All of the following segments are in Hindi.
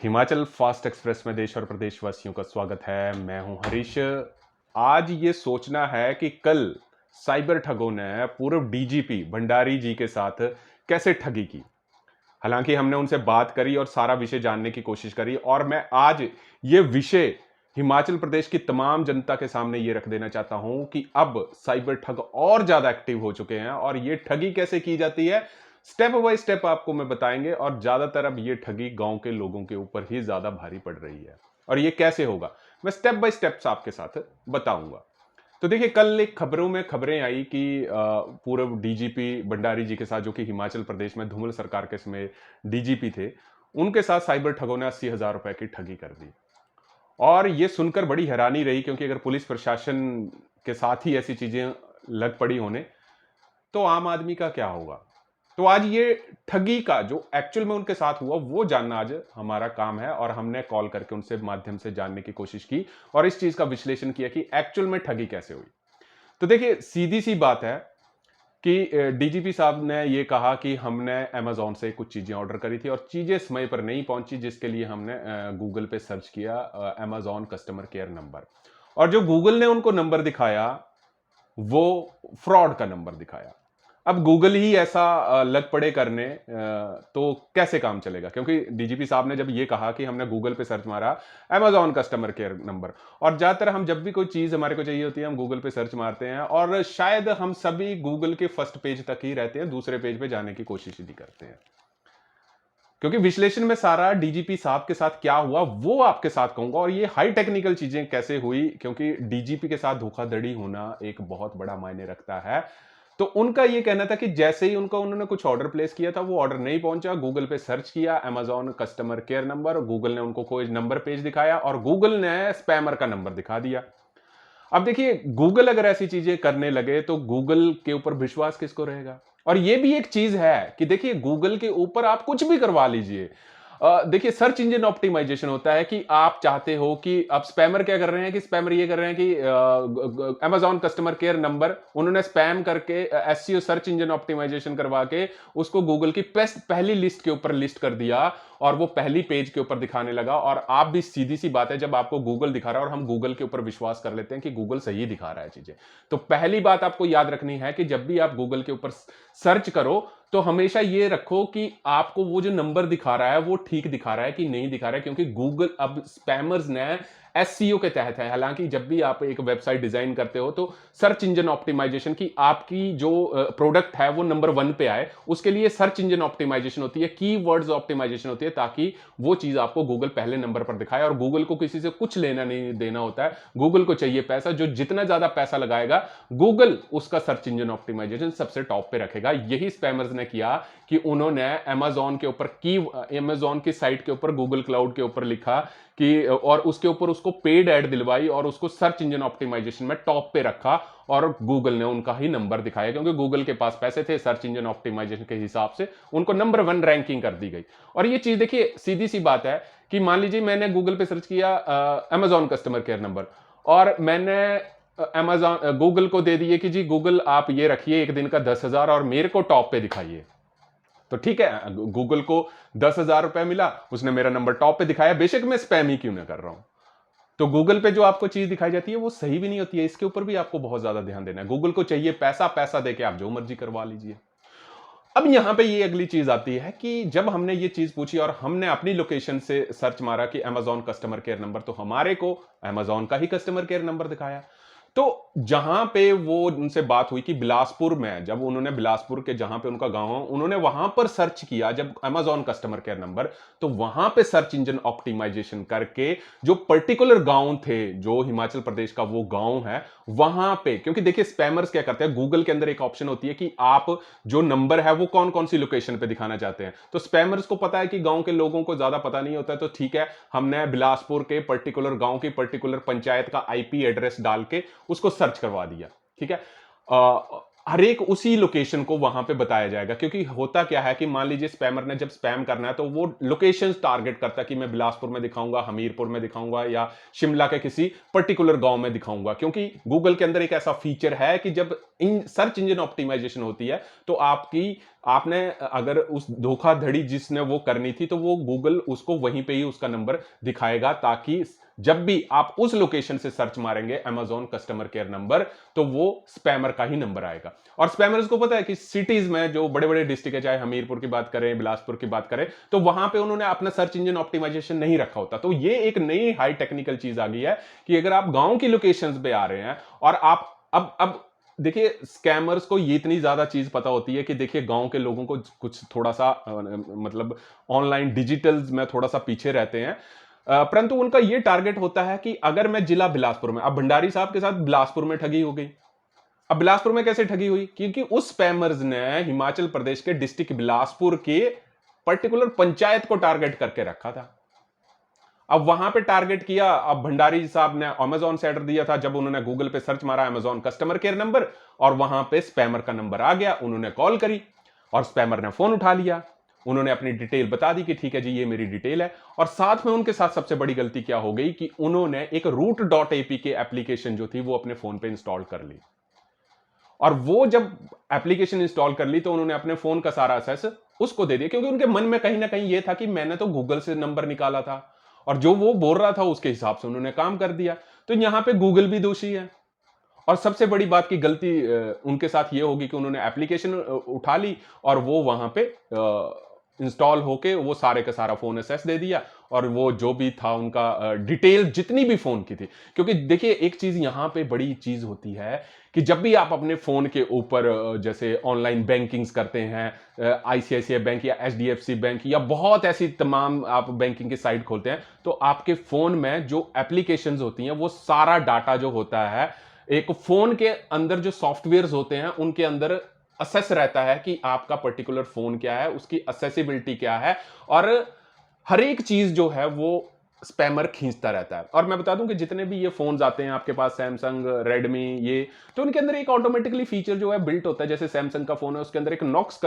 हिमाचल फास्ट एक्सप्रेस में देश और प्रदेशवासियों का स्वागत है। मैं हूं हरीश। आज ये सोचना है कि कल साइबर ठगों ने पूर्व डीजीपी भंडारी जी के साथ कैसे ठगी की। हालांकि हमने उनसे बात करी और सारा विषय जानने की कोशिश करी, और मैं आज ये विषय हिमाचल प्रदेश की तमाम जनता के सामने ये रख देना चाहता हूं कि अब साइबर ठग और ज्यादा एक्टिव हो चुके हैं और ये ठगी कैसे की जाती है स्टेप बाय स्टेप आपको मैं बताएंगे। और ज्यादातर अब ये ठगी गांव के लोगों के ऊपर ही ज्यादा भारी पड़ रही है, और ये कैसे होगा मैं स्टेप बाय स्टेप्स आपके साथ बताऊंगा। तो देखिए, कल एक खबरों में खबरें आई कि पूर्व डीजीपी भंडारी जी के साथ, जो कि हिमाचल प्रदेश में धूमल सरकार के समय डीजीपी थे, उनके साथ साइबर ठगों ने 80,000 रुपए की ठगी कर दी। और ये सुनकर बड़ी हैरानी रही, क्योंकि अगर पुलिस प्रशासन के साथ ही ऐसी चीजें लग पड़ी होने तो आम आदमी का क्या होगा। तो आज ये ठगी का जो एक्चुअल में उनके साथ हुआ वो जानना आज हमारा काम है, और हमने कॉल करके उनसे माध्यम से जानने की कोशिश की और इस चीज का विश्लेषण किया कि एक्चुअल में ठगी कैसे हुई। तो देखिए, सीधी सी बात है कि डीजीपी साहब ने ये कहा कि हमने अमेजोन से कुछ चीजें ऑर्डर करी थी और चीजें समय पर नहीं पहुंची, जिसके लिए हमने गूगल पे सर्च किया अमेजोन कस्टमर केयर नंबर, और जो गूगल ने उनको नंबर दिखाया वो फ्रॉड का नंबर दिखाया। अब गूगल ही ऐसा लग पड़े करने, तो कैसे काम चलेगा, क्योंकि डीजीपी साहब ने जब ये कहा कि हमने गूगल पे सर्च मारा अमेजॉन कस्टमर केयर नंबर, और ज्यादातर हम जब भी कोई चीज हमारे को चाहिए होती है हम गूगल पे सर्च मारते हैं, और शायद हम सभी गूगल के फर्स्ट पेज तक ही रहते हैं, दूसरे पेज पे जाने की कोशिश ही नहीं करते हैं। क्योंकि विश्लेषण में सारा डीजीपी साहब के साथ क्या हुआ वो आपके साथ कहूंगा, और ये हाई टेक्निकल चीजें कैसे हुई, क्योंकि डीजीपी के साथ धोखाधड़ी होना एक बहुत बड़ा मायने रखता है। तो उनका ये कहना था कि जैसे ही उन्होंने कुछ ऑर्डर प्लेस किया था, वो ऑर्डर नहीं पहुंचा, गूगल पे सर्च किया Amazon customer care number, Google ने उनको कोई नंबर पेज दिखाया और गूगल ने स्पैमर का नंबर दिखा दिया। अब देखिए, गूगल अगर ऐसी चीजें करने लगे तो गूगल के ऊपर विश्वास किसको रहेगा। और ये भी एक चीज है कि देखिए, गूगल के ऊपर आप कुछ भी करवा लीजिए। देखिए, सर्च इंजन ऑप्टिमाइजेशन होता है कि आप चाहते हो कि अब स्पैमर क्या कर रहे हैं कि स्पैमर ये कर रहे हैं कि अमेजॉन कस्टमर केयर नंबर उन्होंने स्पैम करके एसईओ सर्च इंजन ऑप्टिमाइजेशन करवा के उसको गूगल की पहली लिस्ट के ऊपर लिस्ट कर दिया, और वो पहली पेज के ऊपर दिखाने लगा। और आप भी, सीधी सी बात है, जब आपको गूगल दिखा रहा है और हम गूगल के ऊपर विश्वास कर लेते हैं कि गूगल सही दिखा रहा है चीजें, तो पहली बात आपको याद रखनी है कि जब भी आप गूगल के ऊपर सर्च करो तो हमेशा ये रखो कि आपको वो जो नंबर दिखा रहा है वो ठीक दिखा रहा है कि नहीं दिखा रहा है, क्योंकि गूगल अब स्पैमर्स ने एसईओ के तहत है। हालांकि जब भी आप एक वेबसाइट डिजाइन करते हो तो सर्च इंजन ऑप्टिमाइजेशन की आपकी जो प्रोडक्ट है वो नंबर 1 पे आए, उसके लिए सर्च इंजन ऑप्टिमाइजेशन होती है, कीवर्ड्स ऑप्टिमाइजेशन होती है, ताकि वो चीज आपको गूगल पहले नंबर पर दिखाए। और गूगल को किसी से कुछ लेना नहीं देना होता है, गूगल को चाहिए पैसा। जो जितना ज्यादा पैसा लगाएगा गूगल उसका सर्च इंजन ऑप्टिमाइजेशन सबसे टॉप पे रखेगा। यही स्पैमर्स ने किया कि उन्होंने अमेजॉन के ऊपर अमेजॉन की साइट के ऊपर गूगल क्लाउड के ऊपर लिखा कि, और उसके ऊपर उसको पेड ऐड दिलवाई और उसको सर्च इंजन ऑप्टिमाइजेशन में टॉप पे रखा, और गूगल ने उनका ही नंबर दिखाया, क्योंकि गूगल के पास पैसे थे, सर्च इंजन ऑप्टिमाइजेशन के हिसाब से उनको नंबर 1 रैंकिंग कर दी गई। और ये चीज देखिए, सीधी सी बात है कि मान लीजिए मैंने गूगल पे सर्च किया अमेजॉन कस्टमर केयर नंबर, और मैंने अमेजॉन गूगल को दे दिए कि जी गूगल आप ये रखिए एक दिन का 10,000 और मेरे को टॉप पे दिखाइए। तो ठीक है, गूगल को 10,000 रुपए मिला, उसने मेरा नंबर टॉप पे दिखाया, बेशक मैं स्पैम ही क्यों ना कर रहा हूं। तो गूगल पे जो आपको चीज दिखाई जाती है वो सही भी नहीं होती है, इसके ऊपर भी आपको बहुत ज्यादा ध्यान देना है। गूगल को चाहिए पैसा, पैसा देके आप जो मर्जी करवा लीजिए। अब यहां पे ये अगली चीज आती है कि जब हमने ये चीज पूछी और हमने अपनी लोकेशन से सर्च मारा कि अमेजॉन कस्टमर केयर नंबर, तो हमारे को अमेजॉन का ही कस्टमर केयर नंबर दिखाया। तो जहां पे वो उनसे बात हुई कि बिलासपुर में, जब उन्होंने बिलासपुर के जहां पे उनका गांव है उन्होंने वहां पर सर्च किया जब अमेजॉन कस्टमर केयर नंबर, तो वहां पे सर्च इंजन ऑप्टिमाइजेशन करके जो पर्टिकुलर गांव थे, जो हिमाचल प्रदेश का वो गांव है, वहां पे, क्योंकि देखिए स्पैमर्स क्या करते हैं, गूगल के अंदर एक ऑप्शन होती है कि आप जो नंबर है वो कौन कौन सी लोकेशन पे दिखाना चाहते हैं। तो स्पैमर्स को पता है कि गांव के लोगों को ज्यादा पता नहीं होता है, तो ठीक है, हमने बिलासपुर के पर्टिकुलर गांव की पर्टिकुलर पंचायत का आईपी एड्रेस डाल के उसको सर्च करवा दिया। ठीक है, हर एक उसी लोकेशन को वहां पे बताया जाएगा, क्योंकि होता क्या है कि मान लीजिए स्पैमर ने जब स्पैम करना है तो वो लोकेशन टारगेट करता है कि मैं बिलासपुर में दिखाऊंगा, हमीरपुर में दिखाऊंगा, या शिमला के किसी पर्टिकुलर गांव में दिखाऊंगा। क्योंकि गूगल के अंदर एक ऐसा फीचर है कि जब इन सर्च इंजन ऑप्टिमाइजेशन होती है तो आपकी आपने अगर उस धोखाधड़ी जिसने वो करनी थी तो वो गूगल उसको वहीं पे ही उसका नंबर दिखाएगा, ताकि जब भी आप उस लोकेशन से सर्च मारेंगे अमेजॉन कस्टमर केयर नंबर, तो वो स्पैमर का ही नंबर आएगा। और स्पैमर्स को पता है कि सिटीज में जो बड़े बड़े डिस्ट्रिक्ट है, चाहे हमीरपुर की बात करें, बिलासपुर की बात करें, तो वहां पे उन्होंने अपना सर्च इंजन ऑप्टिमाइजेशन नहीं रखा होता। तो ये एक नई हाई टेक्निकल चीज आ गई है कि अगर आप गांव की लोकेशंस पे आ रहे हैं और आप अब देखिए, स्कैमर्स को ये इतनी ज्यादा चीज पता होती है कि देखिए गांव के लोगों को कुछ थोड़ा सा मतलब ऑनलाइन डिजिटल में थोड़ा सा पीछे रहते हैं, परंतु उनका ये टारगेट होता है कि अगर मैं जिला बिलासपुर में, अब भंडारी साहब के साथ बिलासपुर में ठगी हो गई। अब बिलासपुर में कैसे ठगी हुई? क्योंकि उस स्पैमर्स ने हिमाचल प्रदेश के डिस्ट्रिक्ट बिलासपुर के पर्टिकुलर पंचायत को टारगेट करके रखा था। अब वहां पे टारगेट किया। अब भंडारी साहब ने अमेजॉन से एड्रेस दिया था, जब उन्होंने गूगल पे सर्च मारा अमेजॉन कस्टमर केयर नंबर, और वहां पे स्पैमर का नंबर आ गया। उन्होंने कॉल करी और स्पैमर ने फोन उठा लिया। उन्होंने अपनी डिटेल बता दी कि ठीक है जी, ये मेरी डिटेल है। और साथ में उनके साथ सबसे बड़ी गलती क्या हो गई कि उन्होंने एक root.apk एप्लीकेशन जो थी वो अपने फोन पे इंस्टॉल कर ली। और वो जब एप्लीकेशन इंस्टॉल कर ली तो उन्होंने अपने फोन का सारा एक्सेस उसको दे दिया, क्योंकि उनके मन में कहीं ना कहीं ये था कि मैंने तो गूगल से नंबर निकाला था और जो वो बोल रहा था उसके हिसाब से उन्होंने काम कर दिया। तो यहां पे गूगल भी दोषी है। और सबसे बड़ी बात की गलती उनके साथ ये होगी कि उन्होंने एप्लीकेशन उठा ली और वो वहां पे इंस्टॉल होके वो सारे का सारा फोन एक्सेस दे दिया, और वो जो भी था उनका डिटेल जितनी भी फोन की थी। क्योंकि देखिए, एक चीज यहां पे बड़ी चीज होती है कि जब भी आप अपने फोन के ऊपर जैसे ऑनलाइन बैंकिंग्स करते हैं, आईसीआईसीआई बैंक या एचडीएफसी बैंक या बहुत ऐसी तमाम आप बैंकिंग की साइट खोलते हैं, तो आपके फोन में जो एप्लीकेशंस होती हैं वो सारा डाटा जो होता है, एक फोन के अंदर जो सॉफ्टवेयर्स होते हैं उनके अंदर असेस रहता है कि आपका पर्टिकुलर फोन क्या है, उसकी असेसिबिलिटी क्या है, और हर एक चीज जो है वो स्पैमर खींचता रहता है। और मैं बता दूं कि जितने भी ये फोन्स आते हैं आपके पास, सैमसंग, रेडमी, ये तो उनके अंदर एक ऑटोमेटिकली फीचर जो है बिल्ट होता है। जैसे सैमसंग का फोन है, उसके अंदर एक नॉक्स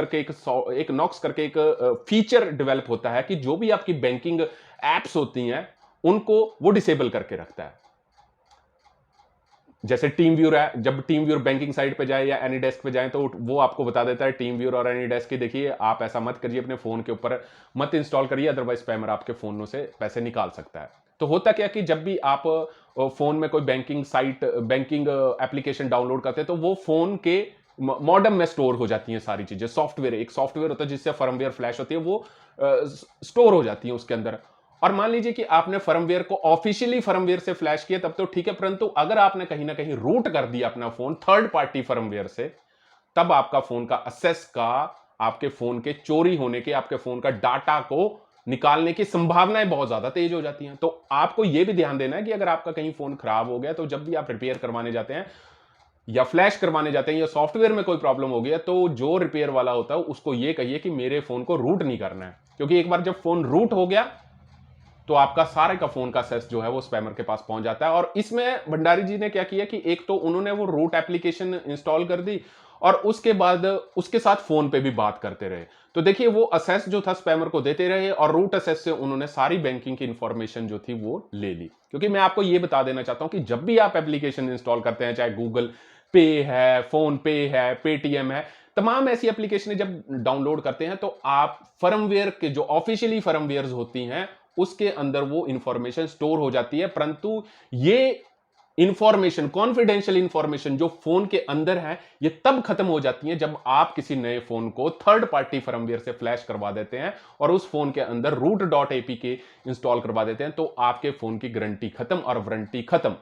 करके एक फीचर डेवलप होता है कि जो भी आपकी बैंकिंग एप्स होती हैं उनको वो डिसेबल करके रखता है। जैसे टीम व्यूर है, जब टीम व्यूर बैंकिंग साइट पे जाए या एनी डेस्क पे जाए तो वो आपको बता देता है टीम व्यूर और एनी डेस्क की, देखिए आप ऐसा मत करिए, अपने फोन के ऊपर मत इंस्टॉल करिए, अदरवाइज स्पैमर आपके फोनों से पैसे निकाल सकता है। तो होता क्या कि जब भी आप फोन में कोई banking site, banking application download करते हैं तो वो फोन के मॉडम में स्टोर हो जाती हैं सारी चीजें। सॉफ्टवेयर, एक सॉफ्टवेयर होता है जिससे फर्मवेयर फ्लैश होती है, वो स्टोर हो जाती है उसके अंदर। और मान लीजिए कि आपने फर्मवेयर को ऑफिशियली फर्मवेयर से फ्लैश किया तब तो ठीक है, परंतु अगर आपने कहीं ना कहीं रूट कर दिया अपना फोन थर्ड पार्टी फर्मवेयर से, तब आपका फोन का एक्सेस का, आपके फोन के चोरी होने के, आपके फोन का डाटा को निकालने की संभावनाएं बहुत ज्यादा तेज हो जाती हैं। तो आपको यह भी ध्यान देना है कि अगर आपका कहीं फोन खराब हो गया तो जब भी आप रिपेयर करवाने जाते हैं या फ्लैश करवाने जाते हैं या सॉफ्टवेयर में कोई प्रॉब्लम हो गया, तो जो रिपेयर वाला होता है उसको यह कहिए कि मेरे फोन को रूट नहीं करना है। क्योंकि एक बार जब फोन रूट हो गया तो आपका सारे का फोन का सेस जो है वो स्पैमर के पास पहुंच जाता है। और इसमें भंडारी जी ने क्या किया कि एक तो उन्होंने वो रूट एप्लीकेशन इंस्टॉल कर दी और उसके बाद उसके साथ फोन पे भी बात करते रहे। तो देखिए, वो असेस जो था स्पैमर को देते रहे और रूट असेस से उन्होंने सारी बैंकिंग की इंफॉर्मेशन जो थी वो ले ली। क्योंकि मैं आपको ये बता देना चाहता हूं कि जब भी आप एप्लीकेशन इंस्टॉल करते हैं, चाहे गूगल पे है, फोन पे है, पेटीएम है, तमाम ऐसी एप्लीकेशन जब डाउनलोड करते हैं तो आप फर्मवेयर के जो ऑफिशियली फर्मवेयर होती हैं उसके अंदर वो इंफॉर्मेशन स्टोर हो जाती है। परंतु ये इंफॉर्मेशन, कॉन्फिडेंशियल इंफॉर्मेशन जो फोन के अंदर है, ये तब खत्म हो जाती है जब आप किसी नए फोन को थर्ड पार्टी फर्मवेयर से फ्लैश करवा देते हैं और उस फोन के अंदर root.apk इंस्टॉल करवा देते हैं। तो आपके फोन की गारंटी खत्म और वारंटी खत्म।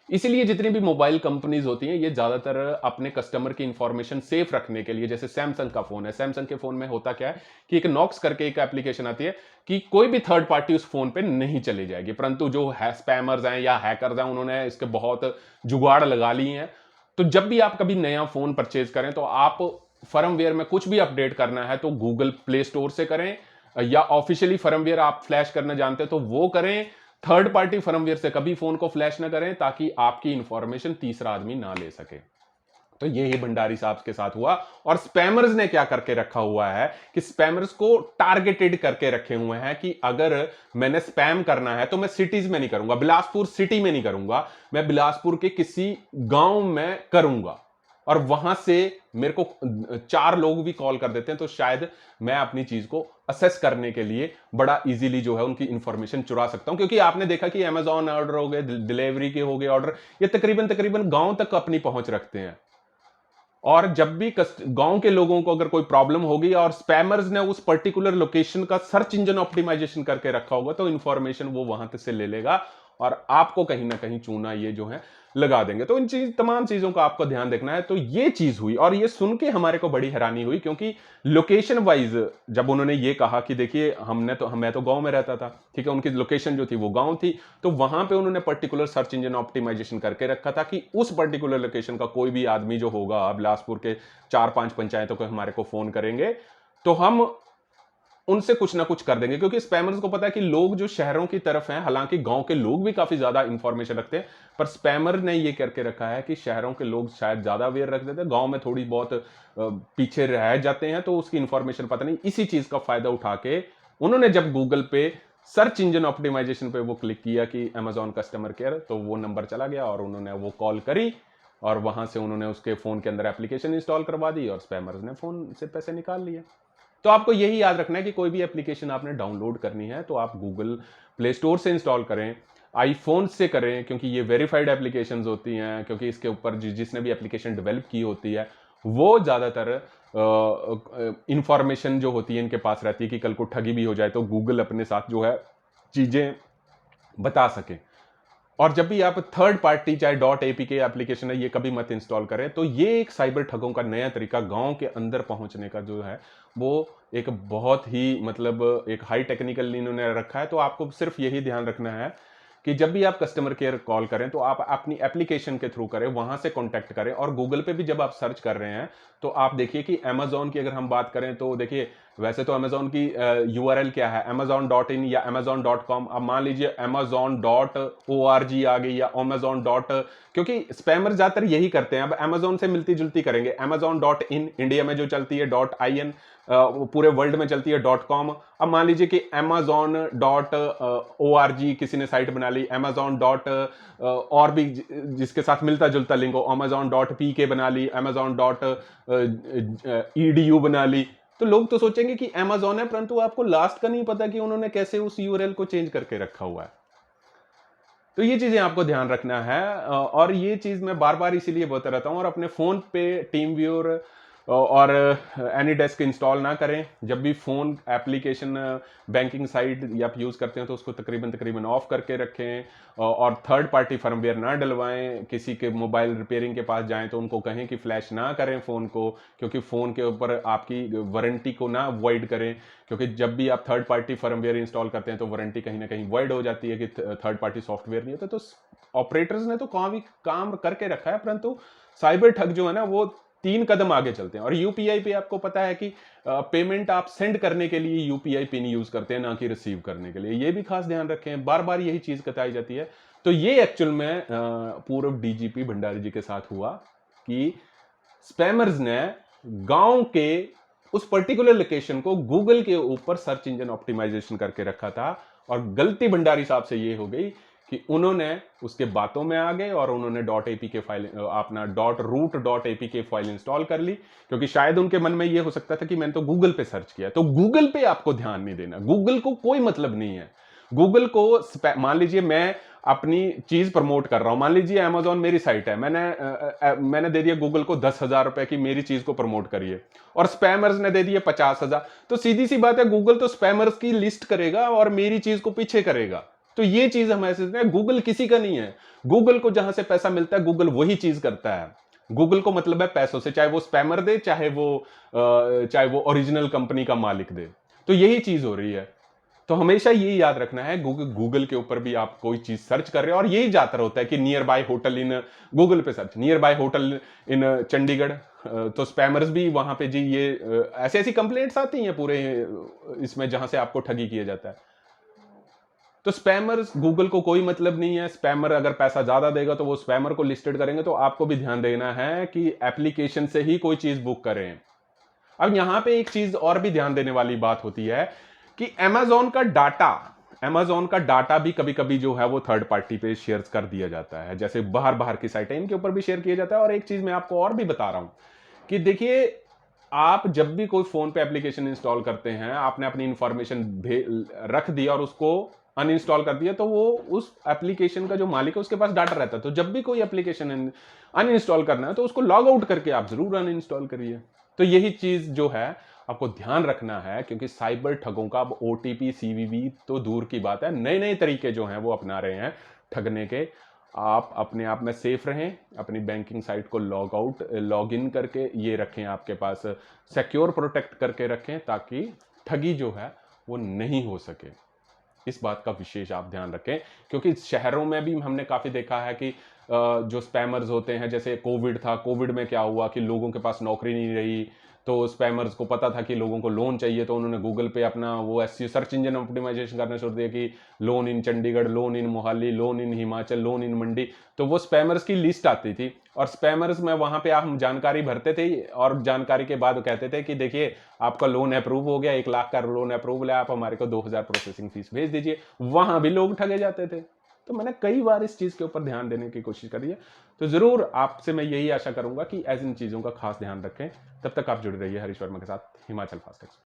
इसीलिए जितनी भी मोबाइल कंपनीज होती हैं ये ज्यादातर अपने कस्टमर की इंफॉर्मेशन सेफ रखने के लिए, जैसे सैमसंग का फोन है, सैमसंग के फोन में होता क्या है कि एक नॉक्स करके एक एप्लीकेशन आती है कि कोई भी थर्ड पार्टी उस फोन पे नहीं चली जाएगी। परंतु जो है स्पैमर्स हैं या हैकर्स हैं, उन्होंने इसके बहुत जुगाड़ लगा ली हैं। तो जब भी आप कभी नया फोन परचेज करें तो आप फर्मवेयर में कुछ भी अपडेट करना है तो गूगल प्ले स्टोर से करें, या ऑफिशियली फर्मवेयर आप फ्लैश करना जानते हैं तो वो करें। थर्ड पार्टी फर्मवेयर से कभी फोन को फ्लैश ना करें ताकि आपकी इंफॉर्मेशन तीसरा आदमी ना ले सके। तो ये ही भंडारी साहब के साथ हुआ। और स्पैमर्स ने क्या करके रखा हुआ है कि स्पैमर्स को टारगेटेड करके रखे हुए हैं कि अगर मैंने स्पैम करना है तो मैं सिटीज में नहीं करूंगा, बिलासपुर सिटी में नहीं करूंगा, मैं बिलासपुर के किसी गांव में करूंगा। और वहां से मेरे को 4 लोग भी कॉल कर देते हैं, तो शायद मैं अपनी चीज को असेस करने के लिए बड़ा इजीली जो है उनकी इंफॉर्मेशन चुरा सकता हूं। क्योंकि आपने देखा कि अमेजॉन ऑर्डर हो गए, डिलीवरी के हो गए ऑर्डर, ये तकरीबन तकरीबन गांव तक अपनी पहुंच रखते हैं। और जब भी गांव के लोगों को अगर कोई प्रॉब्लम होगी और स्पैमर्स ने उस पर्टिकुलर लोकेशन का सर्च इंजन ऑप्टिमाइजेशन करके रखा होगा, तो इंफॉर्मेशन वो वहां से ले लेगा और आपको कहीं ना कहीं चूना ये जो है लगा देंगे। तो इन तमाम चीजों का आपको ध्यान देखना है। तो ये चीज हुई और ये सुन के हमारे को बड़ी हैरानी हुई, क्योंकि लोकेशन वाइज जब उन्होंने ये कहा कि देखिए मैं तो गांव में रहता था, ठीक है, उनकी लोकेशन जो थी वो गांव थी, तो वहां पे उन्होंने पर्टिकुलर सर्च इंजन ऑप्टिमाइजेशन करके रखा था कि उस पर्टिकुलर लोकेशन का कोई भी आदमी जो होगा, बिलासपुर के 4-5 पंचायतों को हमारे को फोन करेंगे तो हम उनसे कुछ ना कुछ कर देंगे। क्योंकि स्पैमर्स को पता है कि लोग जो शहरों की तरफ हैं, हालांकि गांव के लोग भी काफी ज्यादा इंफॉर्मेशन रखते हैं, पर स्पैमर ने ये करके रखा है कि शहरों के लोग शायद ज्यादा अवेयर रख देते हैं, गांव में थोड़ी बहुत पीछे रह जाते हैं, तो उसकी इंफॉर्मेशन पता नहीं। इसी चीज का फायदा उठा के उन्होंने जब गूगल पे सर्च इंजन ऑप्टिमाइजेशन पे वो क्लिक किया कि अमेजॉन कस्टमर केयर, तो वो नंबर चला गया और उन्होंने वो कॉल करी और वहां से उन्होंने उसके फोन के अंदर एप्लीकेशन इंस्टॉल करवा दी और स्पैमर्स ने फोन से पैसे निकाल लिए। तो आपको यही याद रखना है कि कोई भी एप्लीकेशन आपने डाउनलोड करनी है तो आप गूगल प्ले स्टोर से इंस्टॉल करें, आईफोन से करें, क्योंकि ये वेरीफाइड एप्लीकेशंस होती हैं, क्योंकि इसके ऊपर जिसने भी एप्लीकेशन डेवलप की होती है वो ज़्यादातर इंफॉर्मेशन जो होती है इनके पास रहती है कि कल को ठगी भी हो जाए तो गूगल अपने साथ जो है चीज़ें बता सके। और जब भी आप थर्ड पार्टी चाहे .apk एप्लीकेशन है ये कभी मत इंस्टॉल करें। तो ये एक साइबर ठगों का नया तरीका गांव के अंदर पहुंचने का जो है वो एक बहुत ही मतलब एक हाई टेक्निकल इन्होंने रखा है। तो आपको सिर्फ यही ध्यान रखना है कि जब भी आप कस्टमर केयर कॉल करें तो आप अपनी एप्लीकेशन के थ्रू करें, वहां से कांटेक्ट करें। और गूगल पे भी जब आप सर्च कर रहे हैं तो आप देखिए कि अमेजॉन की अगर हम बात करें तो देखिए वैसे तो अमेजॉन की यूआरएल क्या है, amazon.in या amazon.com। अब मान लीजिए amazon.org आ गई या amazon. क्योंकि स्पैमर ज्यादातर यही करते हैं। अब अमेजोन से मिलती जुलती करेंगे, amazon.in इंडिया में जो चलती है, .in पूरे वर्ल्ड में चलती है, .com। अब मान लीजिए कि amazon.org किसी ने साइट बना ली, amazon. और भी जिसके साथ मिलता जुलता लिंक हो, amazon.pk बना ली, amazon.edu बना ली, तो लोग तो सोचेंगे कि amazon है, परंतु आपको लास्ट का नहीं पता कि उन्होंने कैसे उस यूआरएल को चेंज करके रखा हुआ है। तो ये चीजें आपको ध्यान रखना है और ये चीज मैं बार बार इसीलिए बोलता रहता हूं। और अपने फोन पे टीम व्यूअर और एनी डेस्क इंस्टॉल ना करें। जब भी फोन एप्लीकेशन बैंकिंग साइट या आप यूज करते हैं तो उसको तकरीबन तकरीबन ऑफ करके रखें और थर्ड पार्टी फर्मवेयर ना डलवाएं। किसी के मोबाइल रिपेयरिंग के पास जाएं तो उनको कहें कि फ्लैश ना करें फोन को, क्योंकि फोन के ऊपर आपकी वारंटी को ना वॉइड करें। क्योंकि जब भी आप थर्ड पार्टी फर्मवेयर इंस्टॉल करते हैं तो वारंटी कहीं ना कहीं वॉइड हो जाती है कि थर्ड पार्टी सॉफ्टवेयर नहीं होता। तो ऑपरेटर्स ने तो काम करके रखा है, परंतु साइबर ठग जो है ना वो 3 कदम आगे चलते हैं। और यूपीआई पे आपको पता है कि पेमेंट आप सेंड करने के लिए यूपीआई पिन यूज करते हैं, ना कि रिसीव करने के लिए। ये भी खास ध्यान रखें, बार बार यही चीज बताई जाती है। तो ये एक्चुअल में पूर्व डीजीपी भंडारी जी के साथ हुआ कि स्पैमर्स ने गांव के उस पर्टिकुलर लोकेशन को गूगल के ऊपर सर्च इंजन ऑप्टिमाइजेशन करके रखा था। और गलती भंडारी साहब से ये हो गई कि उन्होंने उसके बातों में आ गए और उन्होंने .apk फाइल अपना .root.apk फाइल इंस्टॉल कर ली। क्योंकि शायद उनके मन में ये हो सकता था कि मैंने तो गूगल पे सर्च किया। तो गूगल पे आपको ध्यान नहीं देना, गूगल को कोई मतलब नहीं है। गूगल को मान लीजिए मैं अपनी चीज प्रमोट कर रहा हूं, मान लीजिए अमेजॉन मेरी साइट है, मैंने दे दिया गूगल को 10,000 रुपए की मेरी चीज को प्रमोट करिए और स्पैमर्स ने दे दिए 50,000। तो सीधी सी बात है, गूगल तो स्पैमर्स की लिस्ट करेगा और मेरी चीज को पीछे करेगा। तो ये चीज हम ऐसे हैं, गूगल किसी का नहीं है। गूगल को जहां से पैसा मिलता है गूगल वही चीज करता है। गूगल को मतलब है पैसों से, चाहे वो स्पैमर दे चाहे वो ओरिजिनल कंपनी का मालिक दे। तो यही चीज हो रही है। तो हमेशा यही याद रखना है, गूगल के ऊपर भी आप कोई चीज सर्च कर रहे हो और यही ज्यादातर होता है कि nearby hotel in Google पे search, nearby hotel in Chandigarh, तो स्पैमर्स भी वहां पे जी ये ऐसी ऐसी कंप्लेंट्स आती हैं पूरे इसमें जहां से आपको ठगी किया जाता है। तो स्पैमर्स गूगल को कोई मतलब नहीं है। स्पैमर अगर पैसा ज्यादा देगा तो वो स्पैमर को लिस्टेड करेंगे। तो आपको भी ध्यान देना है कि एप्लीकेशन से ही कोई चीज बुक करें। अब यहां पे एक चीज और भी ध्यान देने वाली बात होती है कि Amazon का डाटा अमेजोन का डाटा भी कभी कभी जो है वो थर्ड पार्टी पे शेयर कर दिया जाता है, जैसे बाहर बाहर की साइट है इनके ऊपर भी शेयर किया जाता है। और एक चीज मैं आपको और भी बता रहा हूं कि देखिए, आप जब भी कोई फोन पे एप्लीकेशन इंस्टॉल करते हैं, आपने अपनी इंफॉर्मेशन रख दी और उसको अनइंस्टॉल कर दिया, तो वो उस एप्लीकेशन का जो मालिक है उसके पास डाटा रहता है। तो जब भी कोई एप्लीकेशन अनइंस्टॉल करना है तो उसको लॉग आउट करके आप जरूर अनइंस्टॉल करिए। तो यही चीज जो है आपको ध्यान रखना है, क्योंकि साइबर ठगों का अब ओटीपी सीवीवी तो दूर की बात है, नए नए तरीके जो हैं वो अपना रहे हैं ठगने के। आप अपने आप में सेफ रहें, अपनी बैंकिंग साइट को लॉग आउट लॉग इन करके ये रखें, आपके पास सिक्योर प्रोटेक्ट करके रखें, ताकि ठगी जो है वो नहीं हो सके। इस बात का विशेष आप ध्यान रखें, क्योंकि शहरों में भी हमने काफी देखा है कि जो स्पैमर्स होते हैं, जैसे कोविड था, कोविड में क्या हुआ कि लोगों के पास नौकरी नहीं रही, तो स्पैमर्स को पता था कि लोगों को लोन चाहिए, तो उन्होंने गूगल पे अपना वो एसईओ सर्च इंजन ऑप्टिमाइजेशन करना शुरू दिया कि loan in Chandigarh, loan in Mohali, loan in Himachal, loan in Mandi. तो वो स्पैमर्स की लिस्ट आती थी और स्पैमर्स में वहां पे हम जानकारी भरते थे और जानकारी के बाद कहते थे कि देखिए आपका लोन अप्रूव हो गया, 1 लाख का लोन अप्रूवल है, आप हमारे को 2,000 प्रोसेसिंग फीस भेज दीजिए। वहां भी लोग ठगे जाते थे। तो मैंने कई बार इस चीज के ऊपर ध्यान देने की कोशिश करी है। तो जरूर आपसे मैं यही आशा करूंगा कि ऐसी चीजों का खास ध्यान रखें। तब तक आप जुड़े रहिए हरीश वर्मा के साथ, हिमाचल फास्ट एक्सप्रेस।